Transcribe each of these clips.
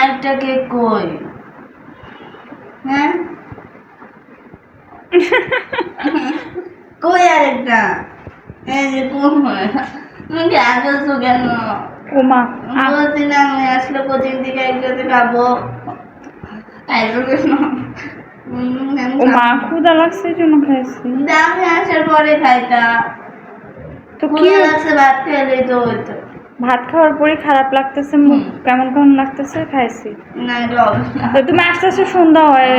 আরেকটা কেক কই? হ্যাঁ কই আরেকটা? এই যে কই? তুমি আসছো কেন? ওমা বলছি না আমি আসলে কোচিং থেকে একসাথে খাবো। আইসো কেন? ওমা ক্ষুধা লাগছে এই জন্য খাইছি। আমি আসার পরে খাইতা। তো কি ক্ষুধা লাগছে ভাত খেলেই তো হইতো। ভাত খাওয়ার পরে খারাপ লাগতেছে, মুখ কেমন কেমন লাগতেছে, খাইছি। না এটা হবে না। তো তুমি আস্তে আস্তে সন্ধ্যা হয়।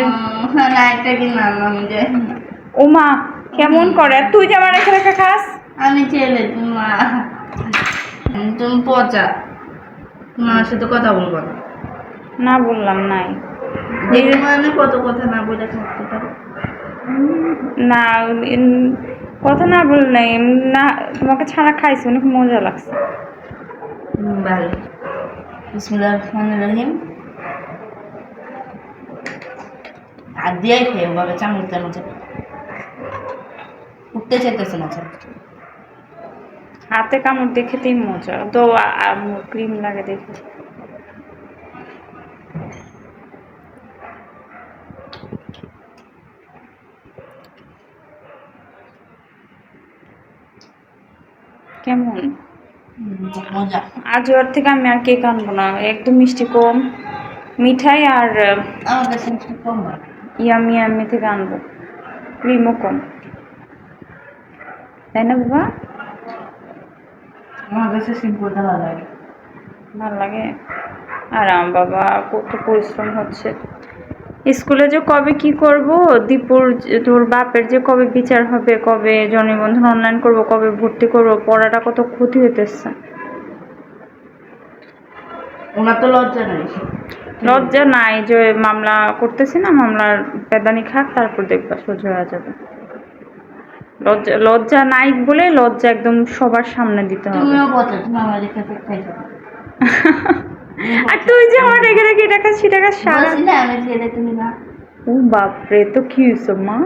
না একটা কি নাম আমি যাই। ওমা কেমন করে তুই যে আমার রেখে রেখে খাস। আমি ছেলে তুমি মা। তুমি পচা। তোমার সাথে কথা বলবো না। না বললাম নাই। দেখতে মানে কত কথা না বলে থাকতে পারে। না কথা না বল নাই না, তোমাকে ছাড়া খাইছি অনেক মজা লাগছে। ভালো। বিসমিল্লাহির রহমানির রহিম। হাত দিয়েই খেয়ে ওভাবে চামচ চামচ উঠতে চাইতেছে না স্যার। হাতে কামড় দিয়ে খেতেই মজা তো, ক্রিম লাগে দেখে। কেমন মজা। আজ ওর থেকে আমি আর কেক আনবো না, একদম মিষ্টি কম, মিঠাই আর আমার কাছে একটু কম হয়। ইয়ামি ইয়ামি থেকে আনবো, ক্রিমও কম, তাই না বাবা? আমার কাছে সিম্পলটা ভালো লাগে। ভালো লাগে। আরাম বাবা, কত পরিশ্রম হচ্ছে। স্কুলে যে কবে কি করব, দীপুর তোর বাপের যে কবে বিচার হবে, কবে জন্মবন্ধন অনলাইন করব, কবে ভর্তি করব, পড়াটা কত ক্ষতি হইতেছে। ওনার তো লজ্জা নেই। লজ্জা নাই, যে মামলা করতেছি না, মামলার পেদানি খাক, তারপর দেখবা সোজা হয়ে যাবে। লজ্জা লজ্জা নাই বলে লজ্জা একদম সবার সামনে দিতে হবে। তুমিও বলছো তুমি আমার রেখে খাইছো। আর তুই যে আমার রেখে রেখে এটা খাস সেটা খাস সারা। বলছি না আমি ছেলে তুমি না। ও বাপরে, তো কি হয়েছে মা?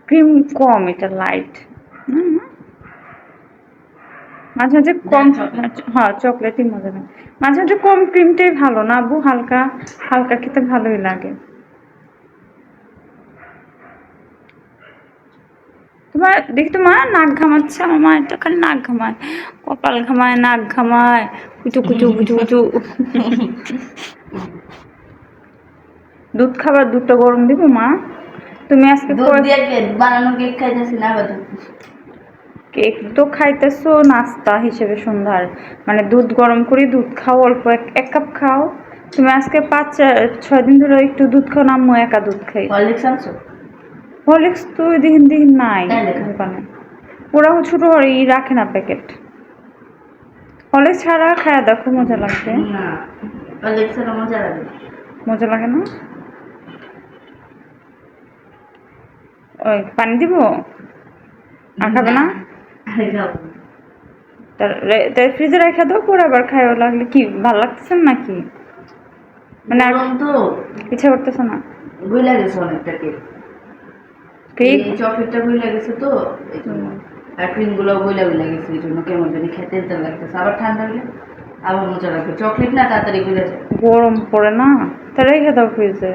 ক্রিম কম, এটা লাইট। মাঝে মাঝে কম, হ্যাঁ চকলেটই মজা নেই। মাঝে মাঝে কম ক্রিমটাই ভালো না আবু, হালকা হালকা খেতে ভালোই লাগে। তোমার দেখি তো মা নাক ঘামাচ্ছে, আমার মা এটা খালি নাক ঘামায়, কপাল ঘামায়, নাক ঘামায়, কুচু কুচু কুচু কুচু। দুধ খাবার, দুধটা গরম দিব মা? তুমি আজকে দুধ দিয়ে কেক বানানো কেক খাইতেছি না বাদ। কেক তো খাইতেছো নাস্তা হিসেবে সন্ধ্যার, মানে দুধ গরম করে দুধ খাও অল্প, এক কাপ খাও। তুমি আজকে 5-6 দিন ধরে একটু দুধ খাও, নামো একা দুধ খাই। হরলিক্স আনছো? হরলিক্স তো দিন দিন নাই দোকানে, ওরা ছোট হরেই রাখে না প্যাকেট। হরলিক্স ছাড়া খায়া দেখো, মজা লাগবে। না হরলিক্স এর মজা লাগে। মজা লাগে না? ওই পানি দিব আর খাবে না? তার ফ্রিজে রেখে দাও, পরে আবার খাইও, লাগলে কি ভালো লাগতেছে না নাকি? মানে আর তো ইচ্ছা করতেছে না? গুইলা গেছে অনেকটা কেক। কেক এই চকলেটটা গুইলা গেছে তো এই জন্য, আর ক্রিম গুলো গুইলা গেছে এই জন্য কেমন জানি খেতে তেল লাগতেছে। আবার ঠান্ডা হলে আবার মজা লাগবে। চকলেট না তাড়াতাড়ি গুইলা যায়। গরম পড়ে না, তা রেখে দাও ফ্রিজে।